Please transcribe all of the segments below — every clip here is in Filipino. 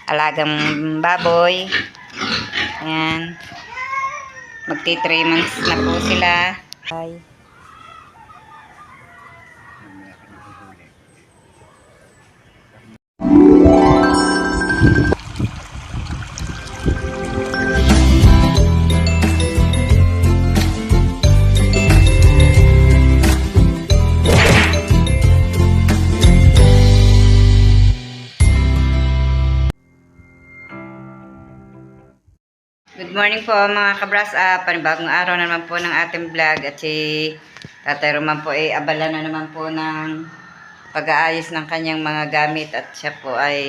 alagang baboy. Ayan. Magti 3 months na po sila. Bye. Good morning po mga kabras. Panibagong araw na naman po ng ating vlog. At si Tatay Roman po ay abala na naman po ng pag-aayos ng kanyang mga gamit. At siya po ay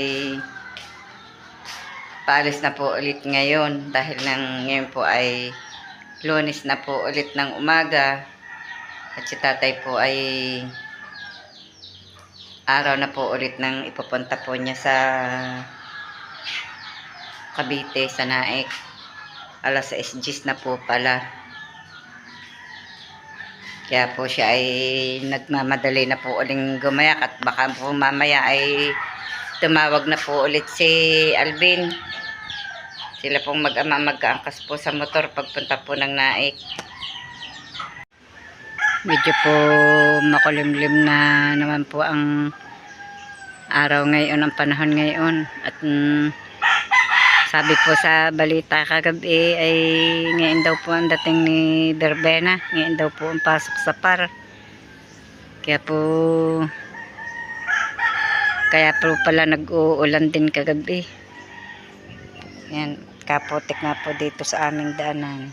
paalis na po ulit ngayon. Dahil ngayon po ay Lunes na po ulit ng umaga. At si Tatay po ay araw na po ulit ng ipupunta po niya sa Cavite, sa Naik. Alas 6 na po pala. Kaya po siya ay nagmamadali na po uling gumayak at baka po mamaya ay tumawag na po ulit si Alvin. Sila pong mag-ama magkaangkas po sa motor pagpunta po ng Naik. Medyo po makulimlim na naman po ang araw ngayon, ang panahon ngayon. At sabi po sa balita kagabi ay ngayon daw po ang dating ni Berbena. Ngayon daw po ang pasok sa par. Kaya po pala nag-uulan din kagabi. Yan, kapotik nga po dito sa aming daanan.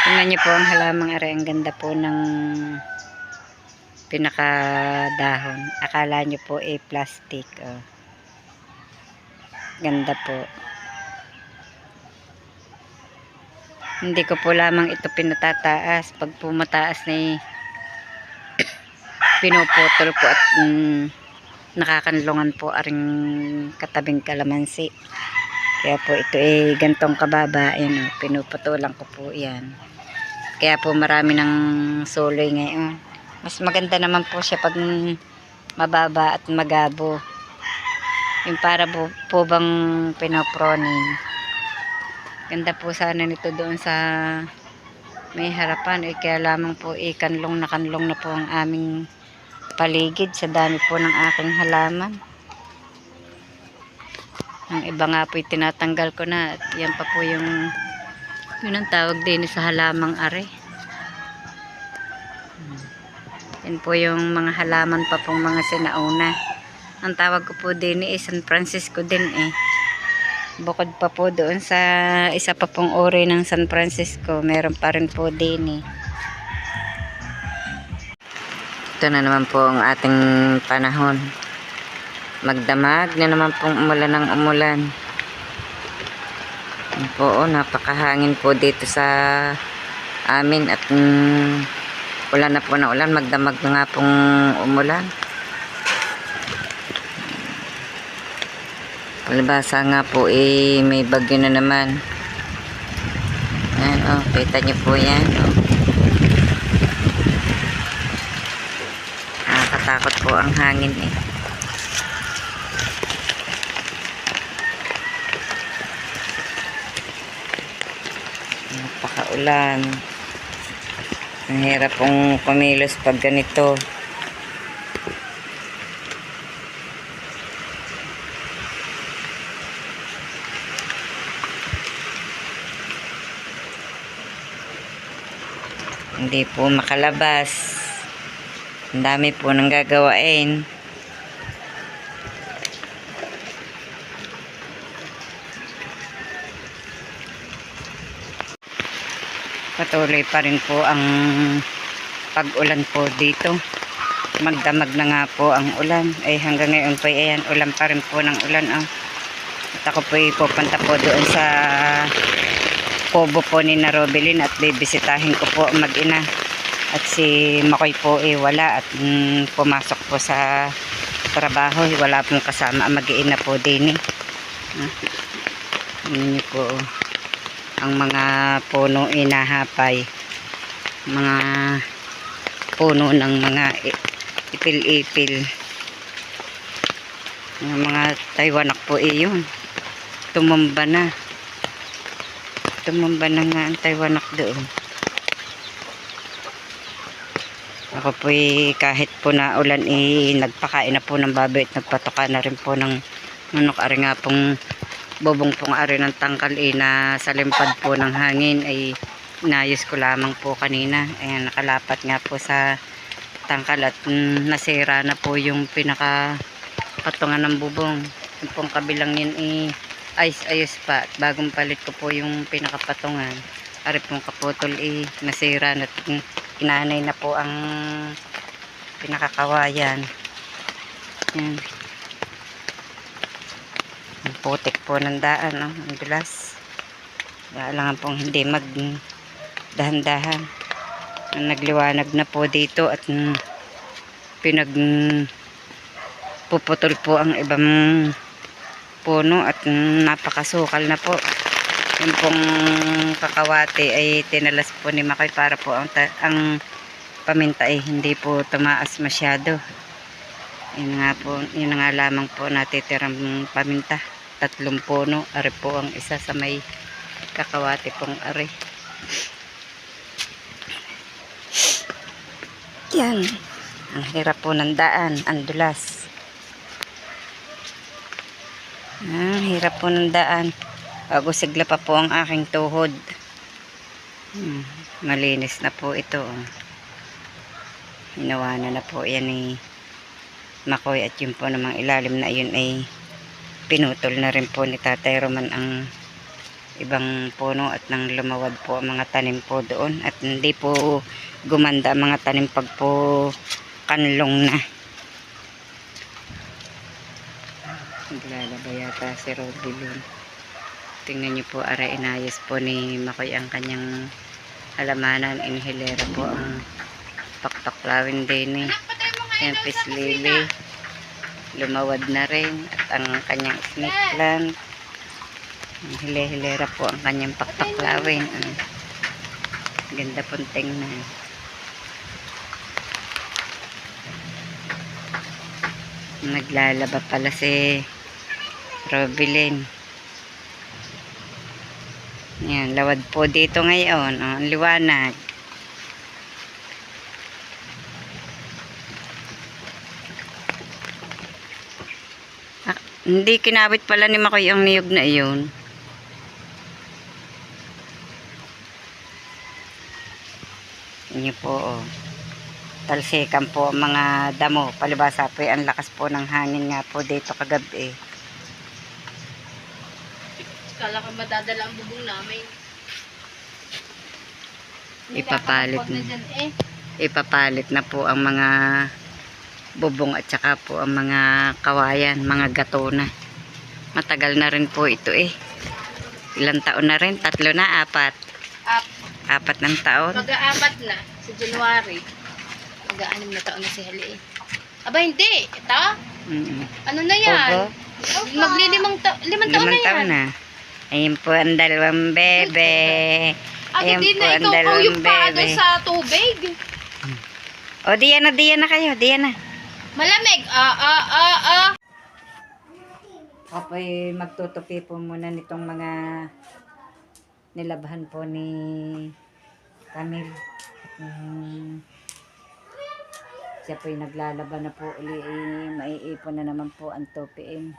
Tingnan niyo po ang halamang are. Ang ganda po ng pinakadahon. Akala nyo po plastic. Oh. Ganda po. Hindi ko po lamang ito pinatataas. Pag po mataas na pinuputol ko at nakakanlungan po aring katabing kalamansi. Kaya po ito gantong kababa. Ayan, pinuputulan ko po yan. Kaya po marami ng suloy ngayon. Mas maganda naman po siya pag mababa at magabo. Yung para po bang pinaproning. Ganda po sana nito doon sa may harapan. Kaya lamang po kanlong na po ang aming paligid sa dami po ng aking halaman. Ang iba nga po tinatanggal ko na. At yan pa po yun ang tawag din sa halamang are. Yan po yung mga halaman pa pong mga sinauna. Ang tawag ko po din San Francisco din Bukod pa po doon sa isa pa pong uri ng San Francisco, meron pa rin po din Ito na naman po ang ating panahon. Magdamag na naman pong umulan ng umulan. Yan po, napakahangin po dito sa amin at ulan na po na ulan, magdamag na nga pong umulan. Palibasa nga po may bagyo na naman. Ayan, kita nyo po yan. Nakakatakot po ang hangin Napakaulan. Ang hirap pong kumilos pag ganito. Hindi po makalabas. Ang dami po nang gagawain. Patuloy pa rin po ang pag-ulan po dito. Magdamag na nga po ang ulan. Hanggang ngayon po ayan, ulan pa rin po ng ulan. At ako po pupunta po doon sa kubo po ni Narobelin at bibisitahin ko po mag-ina. At si Makoy po wala at pumasok po sa trabaho. Wala pong kasama ang mag-ina po din Yun po ang mga puno inahapay, mga puno ng mga ipil-ipil. Yung mga Taiwanak po yun. Tumamba na. Tumamba na nga ang Taiwanak doon. Ako po kahit po na ulan nagpakain na po ng baboy at nagpatoka na rin po ng manok. Ari nga pong bobong pong ari ng tangkal na sa limpad po ng hangin ay inayos ko lamang po kanina. Ayan, nakalapat nga po sa tangkal at nasira na po yung pinaka patungan ng bubong. Yung pong kabilang yun ayos pa. At bagong palit ko po yung pinakapatungan. Ari pong kaputol nasira na. Inanay na po ang pinakakawayan. Yan. Ang putik po ng daan, oh, ang dulas. Kailangan pong hindi dahan-dahan. Nagliwanag na po dito at puputol po ang ibang puno at napakasukal na po. Yung pong kakawati ay tinalas po ni Makoy para po ang paminta ay hindi po tumaas masyado. Yun nga po, yun nga lamang po natitirang paminta. 3 puno, ari po ang isa sa may kakawati pong ari. Yan, ang hirap po ng daan, ang dulas. Ang hirap po ng daan. Sigla pa po ang aking tuhod. Malinis na po ito. Hinawanan na po yan ni Makoy at yun po namang ilalim na yun ay pinutol na rin po ni Tatay Roman ang ibang puno at nang lumawad po ang mga tanim po doon at hindi po gumanda ang mga tanim pag po kanlong na. Naglalaba yata si Robilon. Tingnan nyo po, ara inayos po ni Makoy ang kanyang halamanan. Inhilera po ang pakpaklawin din yung pislili. Lumawad na rin at ang kanyang snake plant. Hile-hilera po ang kanyang pakpaklawin. Ganda pong tingnan. Naglalaba pala si Robilin. Yan, lawad po dito ngayon. Ang liwanag. Hindi kinabit pala ni Makoy ang niyog na iyon. Inyo po, oh. Talsikan po ang mga damo. Palibasa po ang lakas po ng hangin nga po dito kagabi. Kala ko madadala ang bubong namin. Ipapalit na po ang mga bubong at saka po ang mga kawayan, mga gato na. Matagal na rin po ito Ilang taon na rin? 3 na, 4? 4 ng taon. Mag-4 na sa January. Mag-6 na taon na si Hali. Aba hindi, ito? Ano na yan? Magli-5 taon na yan. Na. Ayun po ang 2 bebe. Ayun po ang 2 yung bebe. Sa tubig. O, diyan na kayo, diyan na. Malamig. Apoy magtutupi po muna nitong mga nilabhan po ni Camille. Siya po'y naglalaba na po uli. Maiipon na naman po ang tupiin.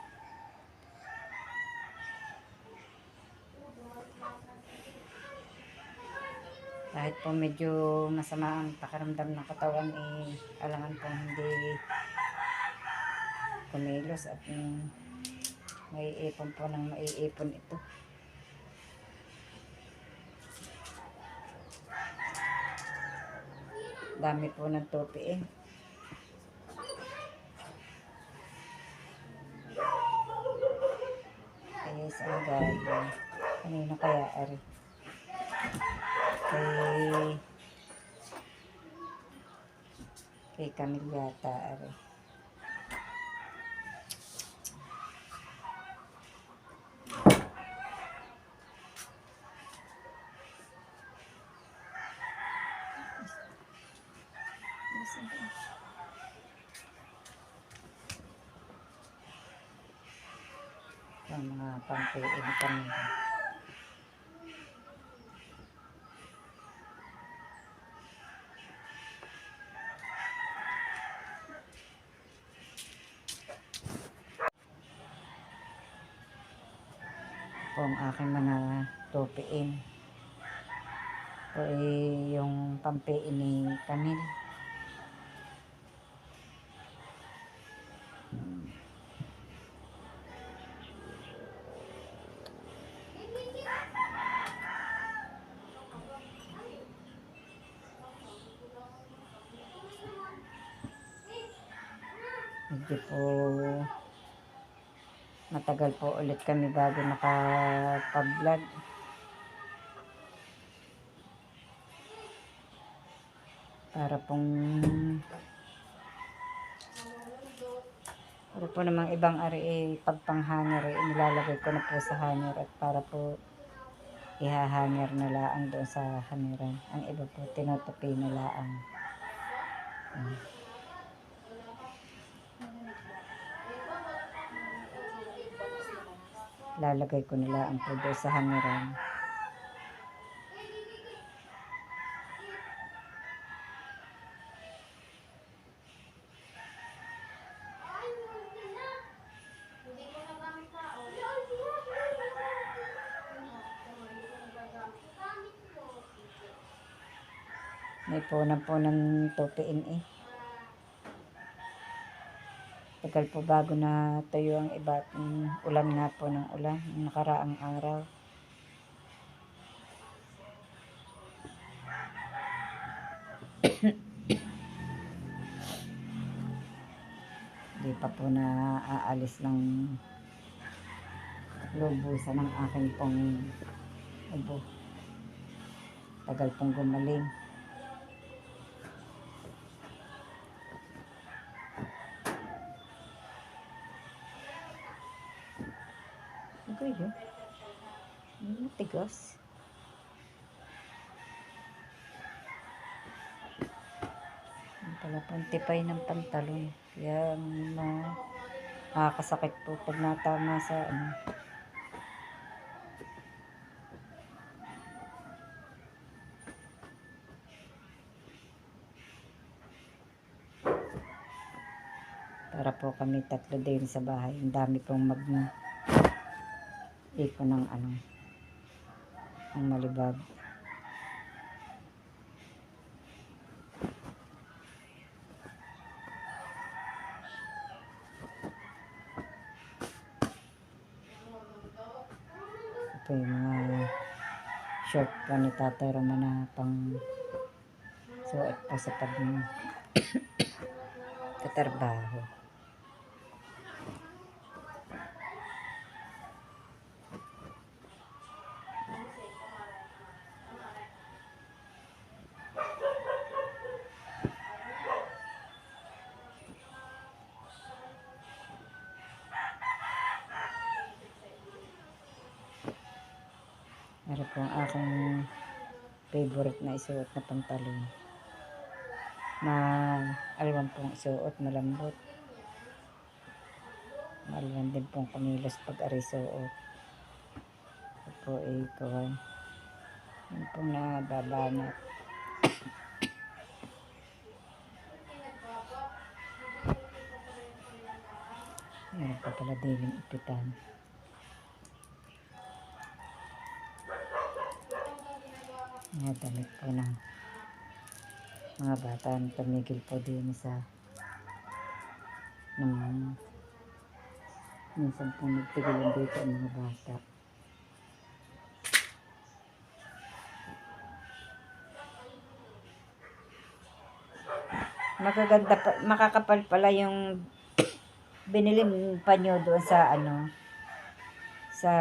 Kahit po medyo masama ang pakaramdam ng katawan, alangan po hindi kumilos at maiipon po ng maiipon ito. Dami po ng tupi Kaya sa agad. Kanino kaya ari? Kay Camille yata ari. pampiin kami. Po ang aking mga tupiin. Ito ay yung pampiin ni Camille. Medyo po matagal po ulit kami bago nakapag-vlog. Para po namang ibang ari pagpang-hanger nilalagay ko na po sa hanger at para po ihahanger na laang doon sa hangeran. Ang iba po tinutupi na laang. Lalagay ko na laang po doon sa hangeran. May punang tupiin eh. Tagal po bago na tayo ang iba. Ulan nga po ng ulan. Nakaraang araw. Hindi pa po na aalis ng lubusan ng aking pong ubo. Tagal pong gumaling. Ano yun? Matigas. Ang pala pantipay ng pantalon. Kaya nakakasakit po pag natama sa ano. Para po kami tatlo din sa bahay. Ang dami pong iko ng ano, ang malibag. Ito yung mga short pa ni Tatay Roman na pang suot po sa katrabaho. Meron po ang aking favorite na isuot na pantalon. Alwan pong isuot, malambot. Alwan din pong kumilos pag arisuot. Ito po ay kawan. Yan pong nababanat. Meron pa pala din yung ipitan. Mga damit po ng mga bata na tumigil po din sa minsan po nagtigilan dito ang mga bata. Magaganda pa, makakapal pala yung binili pa nyo doon sa ano, sa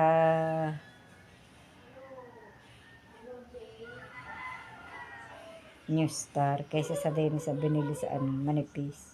New Star kaysa sa din sa binili sa ano, manipis.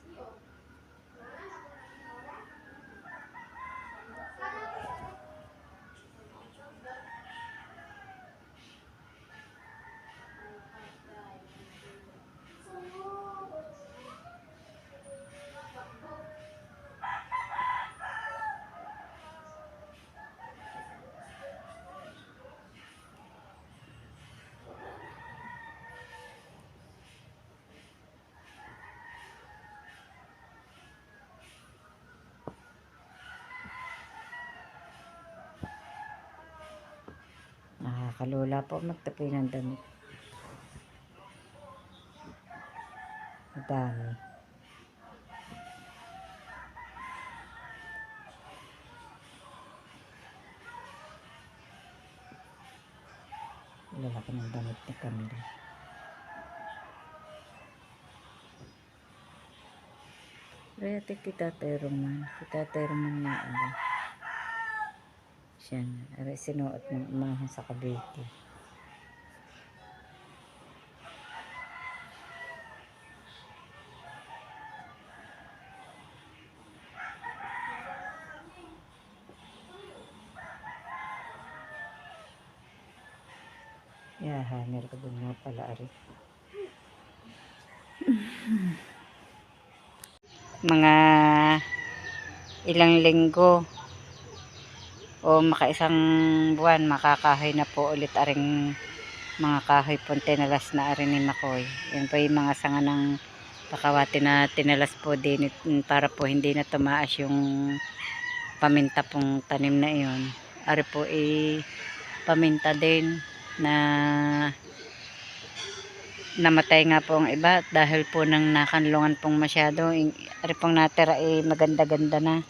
Nakakalula po magtapoy ng damit. Madami. Lalaki ng damit ni Camila. Rete kita teroman na ano. Siya na. Aray sinuot ng umahon sa Cavite. Hangal ko din nga pala ari. Mga ilang linggo o makaisang buwan makakahoy na po ulit aring mga kahoy po tinalas na arin ni Makoy. Yan po yung mga sanga ng pakawati na tinalas po din para po hindi na tumaas yung paminta pong tanim na iyon. Ari po paminta din na namatay nga po ang iba dahil po nang nakanlungan pong masyado. Ari pong natira maganda-ganda na.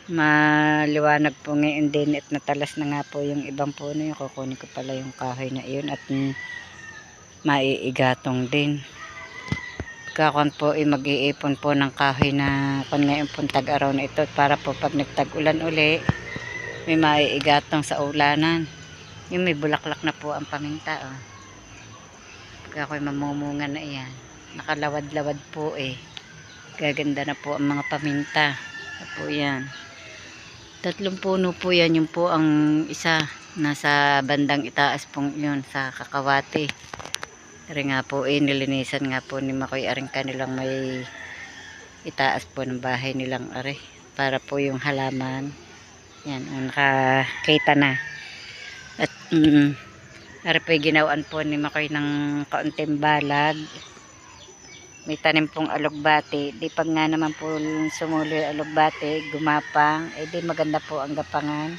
Maliwanag po ngayon din at natalas na nga po yung ibang puno. Yung kukunin ko pala yung kahoy na iyon at maiigatong din. Kakon po mag-iipon po ng kahoy na kung ngayon pong tag-araw na ito para po pag nagtag-ulan uli may maiigatong sa ulanan. Yung may bulaklak na po ang paminta. Oh. Kaya ako'y mamumunga na iyan. Nakalawad-lawad po Gaganda na po ang mga paminta. Po yan. 3 puno po yan. Yung po ang isa. Nasa bandang itaas pong yun sa Kakawati. Ari nga po nilinisan nga po ni Makoy aring kanilang may itaas po ng bahay nilang ari. Para po yung halaman. Yan. Nakakita na. At ari po ginawaan po ni Makoy ng kaunting balag. May tanim pong alugbati. Di pag nga naman po sumulo yung alugbati, gumapang, di maganda po ang gapangan.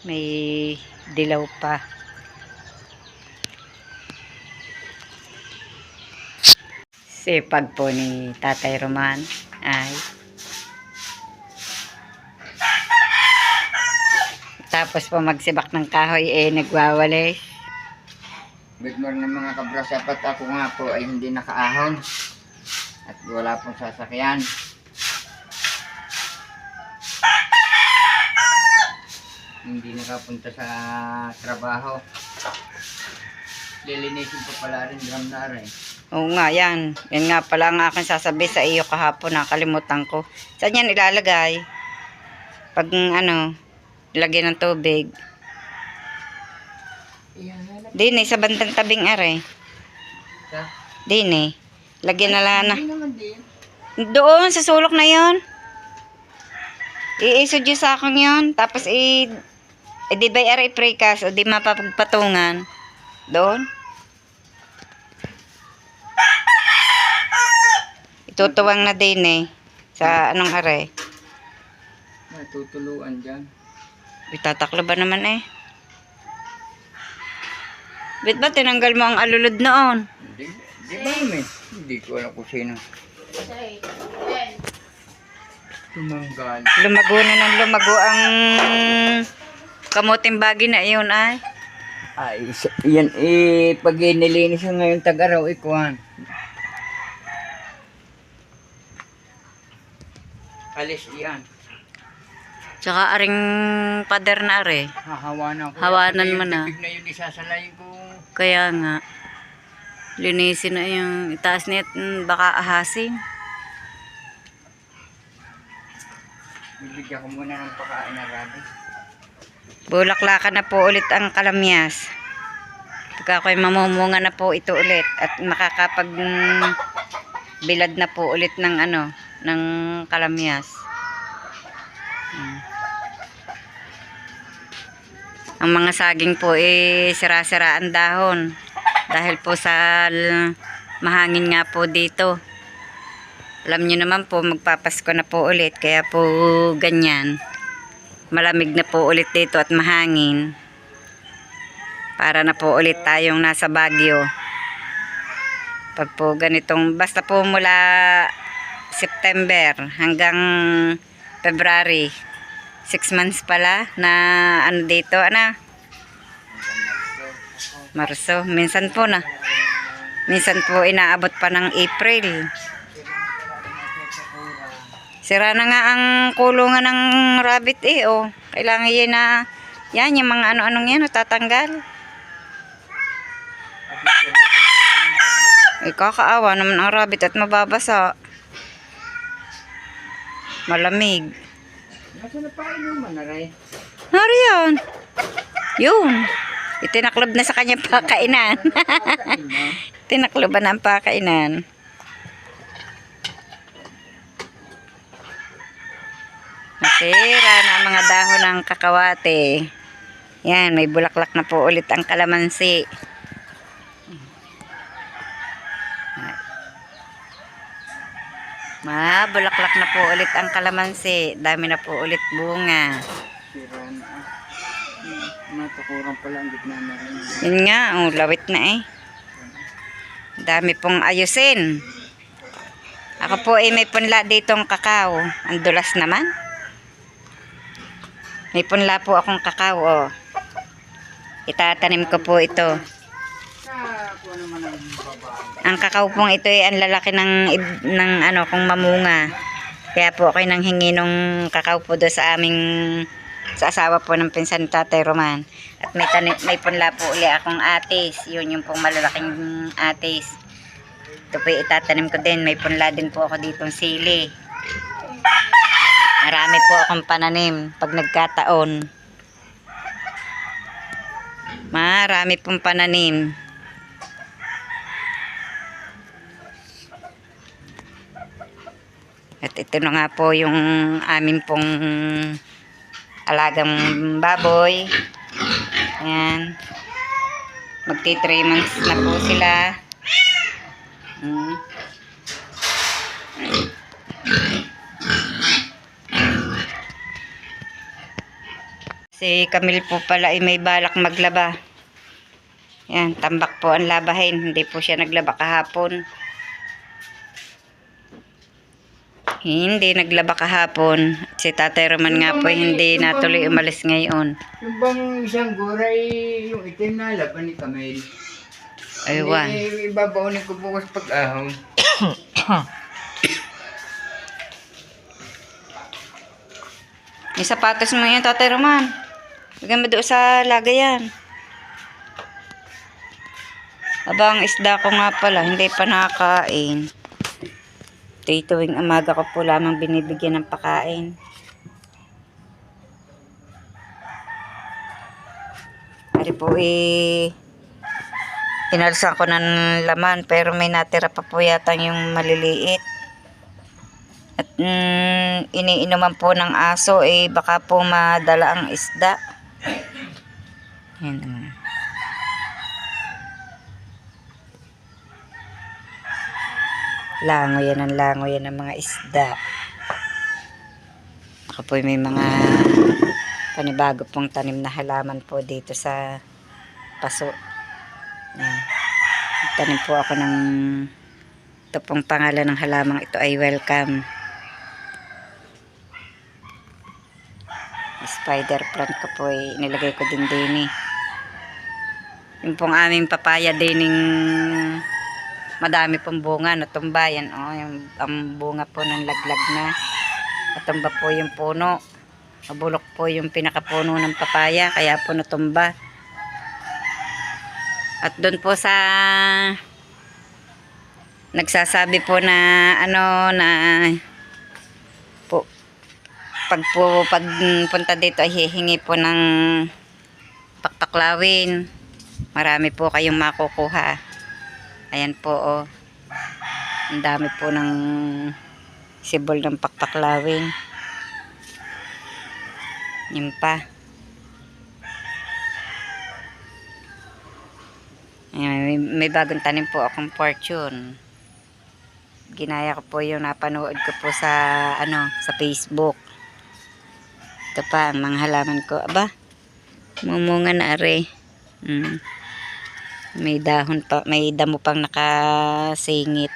May dilaw pa. Sipag po ni Tatay Roman ay tapos po magsibak ng kahoy nagwawalay. Good morning mga kabros. Dapat ako nga po ay hindi nakaahon at wala pong sasakyan. Hindi nakapunta sa trabaho. Lilinisin po pala rin drum na rin. Oo nga, yan. Yan nga pala ang aking sasabi sa iyo kahapon. Nakalimutan ko. Saan yan ilalagay? Pag lagyan ng tubig. Dini, sa bandang tabing are. Dini. Lagyan na lang na. Doon, sa sulok na yon. I-isudyo sa akin yon. Tapos di ba are precast o di mapapagpatungan. Doon. Itutuwang na din sa anong are. Natutuluan dyan. Itataklo ba naman Bit ba tinanggal mo ang alulod noon? Di ba naman? Hindi ko alam kung sino. Tumanggal. Lumago na ng lumago ang kamuting bagi na iyon ay. Ay, yan pag nilinis ko ngayon tag-araw, ikuhan. Alis yan. Tsaka aring pader na are. Hahawanan ko. Hawanan mo na. Tubig na yun, isasalayin ko. Kaya nga. Linisin na yung itaas net baka ahasin. Bibigyan ko muna ng pakain na rabi. Bulaklakan na po ulit ang kalamyas. Pagka ako'y mamumunga na po ito ulit. At makakapag bilad na po ulit ng ng kalamyas. Ang mga saging po sira-sira ang dahon dahil po sa mahangin nga po dito. Alam niyo naman po, magpapasko na po ulit. Kaya po ganyan. Malamig na po ulit dito at mahangin. Para na po ulit tayong nasa Baguio. Pag po ganitong, basta po mula September hanggang February. 6 months pala na ano dito, ano? Marso. Minsan po inaabot pa ng April. Sira na nga ang kulungan ng rabbit oh. Kailangan yan na, yan, yung mga ano-anong yan, tatanggal. Kakaawa naman ang rabbit at mababasa. Malamig. Nasa na pa inuman na rin? Nariyan. Yun. Itinaklob na sa kanyang pakainan. Tinakloban na ang pakainan. Nasira na ang mga dahon ng kakawate. Yan, may bulaklak na po ulit ang kalamansi. Bulaklak na po ulit ang kalamansi. Dami na po ulit bunga. Sira na. Matukurang pala ang gitna na rin. Yun nga, lawit na eh. Dami pong ayusin. Ako po may punla ditong kakao. Ang dulas naman. May punla po akong kakao, oh. Itatanim ko po ito. Ang kakao pong ito ay ang lalaki ng ano, kung mamunga. Kaya po ako nanghingi nung kakao po do sa aming, sa asawa po ng pinsan ni Tatay Roman. At may punla po uli akong atis. Yun yung pong malalaking atis. Ito po itatanim ko din. May punla din po ako ditong sili. Marami po akong pananim pag nagkataon. Marami pong pananim. At ito na nga po yung amin pong alagang baboy. Ayan. Magti 3 months na po sila. Si Camille po pala ay may balak maglaba. Yan, tambak po ang labahin. Hindi po siya naglaba kahapon. Hindi naglaba kahapon. Si Tatay Roman nga po hindi natuloy umalis ngayon. Yung bang isang guray, yung itim na laban ni Camille. Aywan. Ibabaunin ko bukas pag-ahon. Yung sapatos mo yun, Tatay Roman. Bigyan mo doon sa lagayan. Abang isda ko nga pala, hindi pa nakakain. Tuwing umaga ko po lamang binibigyan ng pakain. Ari po inalsan ko ng laman pero may natira pa po yata yung maliliit. At iniinuman po ng aso baka po madala ang isda. Yan. Lango yan ng mga isda. Ako po may mga panibago pong tanim na halaman po dito sa paso. Yan. Tanim po ako ng ito pong pangalan ng halamang ito ay welcome. Spider plant ko po nilagay ko din yung pong aming papaya dining madami pong bunga natumba yan yung ang bunga po ng laglag na natumba po yung puno, mabulok po yung pinakapuno ng papaya kaya po natumba. At doon po sa nagsasabi po na na po pagpunta dito ay hihingi po ng pakpaklawin, marami po kayong makukuha. Ayan po ang dami po ng sibol ng pakpaklawin. Yun pa. Ayan, may bagong tanim po akong fortune. ginaya ko po yung napanood ko po sa sa Facebook. Ito pa ang mga halaman ko. Aba, mumunga na are. May dahon pa, may damo pang nakasingit.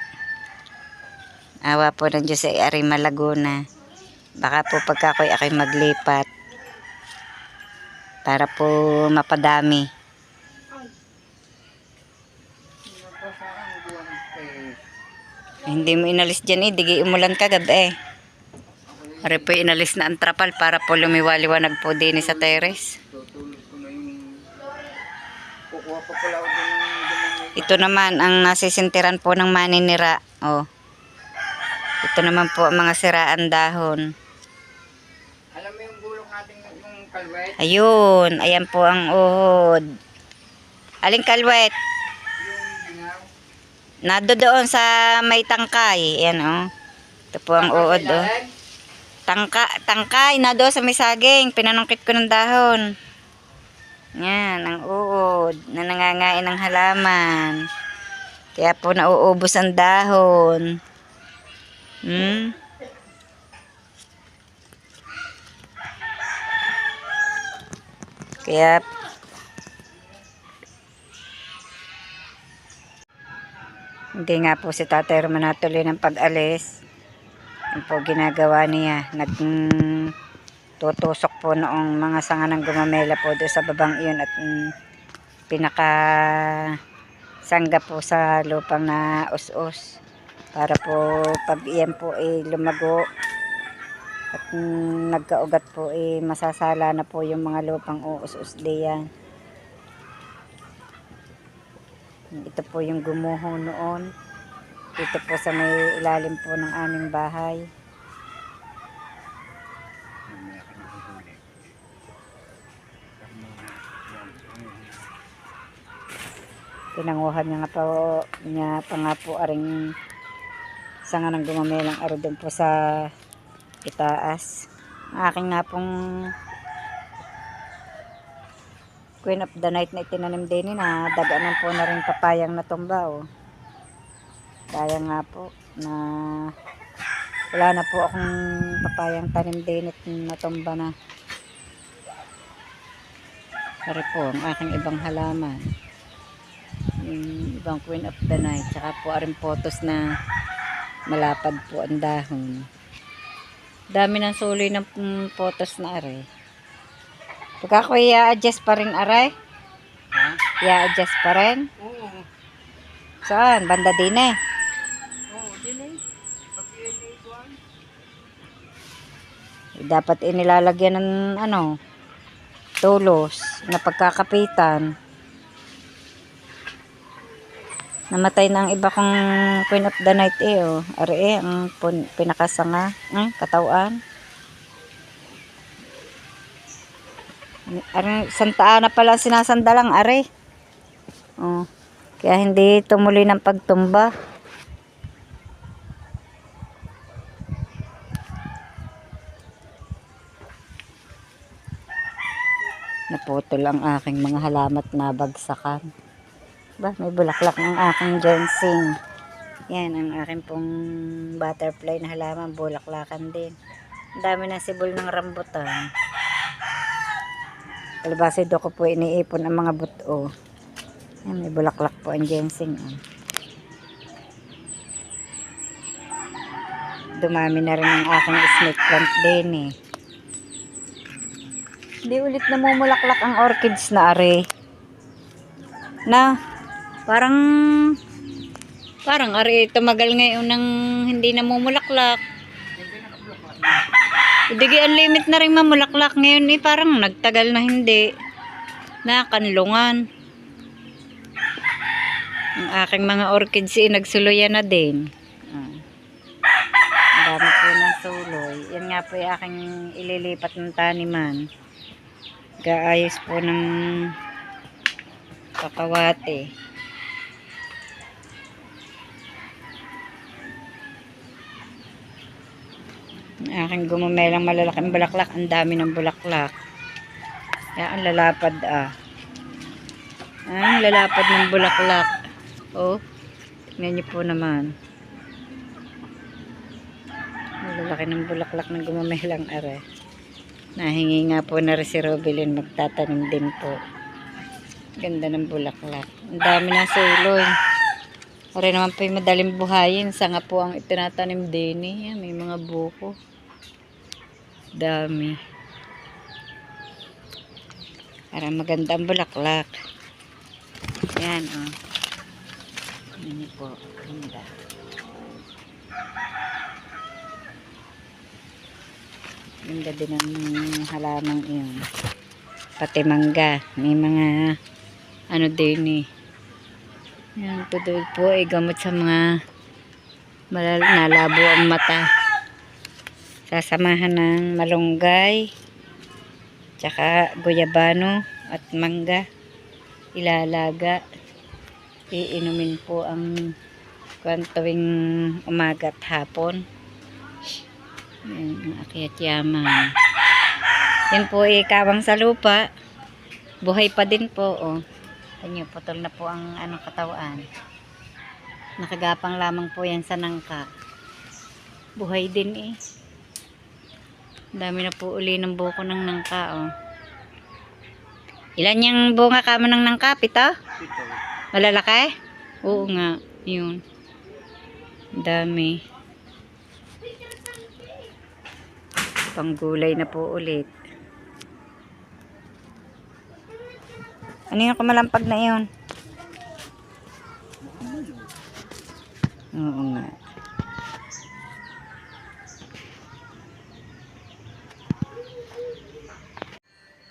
Awa po ng Diyos ay ari malago na. Baka po pagka ako'y maglipat para po mapadami. Hindi mo inalis dyan digay umulan kagad Ari po inalis na ang trapal para po lumiwaliwanag po din sa terrace. Tutulog ko na yung... Kukuha pa pala ako din ng dumami. Ito naman ang nasisintiran po ng maninira. Oh. Ito naman po ang mga siraan dahon. Alam mo yung bulok natin yung kalwet? Ayun, ayan po ang uhod. Aling kalwet? Yung bingaw? Nado doon sa may tangkay. Ayan Ito po ang uhod Tangkay, nado sa may saging. Pinanungkit ko ng dahon. Yan, ang uod na nangangain ng halaman. Kaya po nauubos ang dahon. Kaya hindi nga po si Tatay Roman natuloy ng pag-alis. Yan po ginagawa niya. Tutusok po noong mga sanga ng gumamela po doon sa babang iyon at pinaka sangga po sa lupang na us-us para po pag iyan po lumago at nagkaugat po masasala na po yung mga lupang us-us diyan. Ito po yung gumuho noon. Dito po sa may ilalim po ng aming bahay. Pinanguhan niya pa nga po aring sanga ng gumamelang aro doon po sa itaas. Aking nga pong Queen of the Night na itinanim din na daganan po na rin papayang natumba Kaya nga po na wala na po akong papayang tanim din at natumba na. Pare po ang aking ibang halaman. Yung ibang Queen of the Night. Tsaka po aring photos na malapad po ang dahon. Dami ng suloy ng photos na are. Pagka ako i-adjust pa rin are? Ha? I-adjust pa rin? Oo. Saan? Banda din Dapat inilalagyan ng tulos na pagkakapitan. Namatay na ang iba kong Queen of the Night Are ang pinakasanga. Katawan. Santa Ana pala sinasandalang are. Kaya hindi tumuloy ng pagtumba. Naputol ang aking mga halamat na bagsakan. May bulaklak ng aking ginseng. Yan ang aking pong butterfly na halaman. Bulaklakan din. Ang dami ng sibol ng rambutan. Kalabasa do ko po iniipon ang mga buto. Yan, may bulaklak po ang ginseng. Dumami na rin ang aking snake plant din Hindi ulit namumulaklak ang orchids na are. Parang are tumagal ngayon ng hindi namumulaklak. Hindi unlimit na rin mamulaklak ngayon parang nagtagal na hindi. Nakanlungan. Ang aking mga orchids nagsuluyan na din. Ang dami po ng suloy. Yan nga po yung aking ililipat ng taniman. Gaayos po ng kakawate. Ang aking gumamelang malalaking bulaklak. Ang dami ng bulaklak. Kaya ang lalapad ang lalapad ng bulaklak. Tingnan niyo po naman. Lalaki ng bulaklak na gumamelang are. Nahingi nga po na rin si Robilin, magtatanim din po. Ganda ng bulaklak. Ang dami ng suloy. Are naman po yung madaling buhayin. Sanga po ang itinatanim din eh. May mga buko. Dami. Para maganda ang bulaklak. Yan oh. Yan po. Ganda. Ganda din ang halamang iyon. Pati mangga. May mga ano din eh. Yan po doon po ay gamot sa mga nalabo ang mata. Sasamahan ng malunggay. Tsaka guyabano at mangga. Ilalaga. Iinumin po ang tuwing umaga at hapon. Yan, ang akyat yaman. Yan po ikawang sa lupa. Buhay pa din po. Oh. Tanyo, putol na po ang katawan. Nakagapang lamang po yan sa nangka. Buhay din eh. Dami na po uli ng buko ng nangka. Oh. Ilan yung bunga kamo ng nangka? Pito? Malalaki? Oo nga. Yun. Dami. Panggulay na po ulit. Ano yung kumalampag na yun? Oo nga.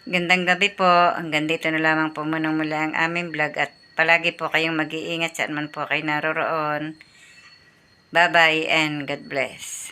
Gandang gabi po. Hanggang dito na lamang po muna ang aming vlog at palagi po kayong mag-iingat saan man po kayo naroroon. Bye-bye and God bless.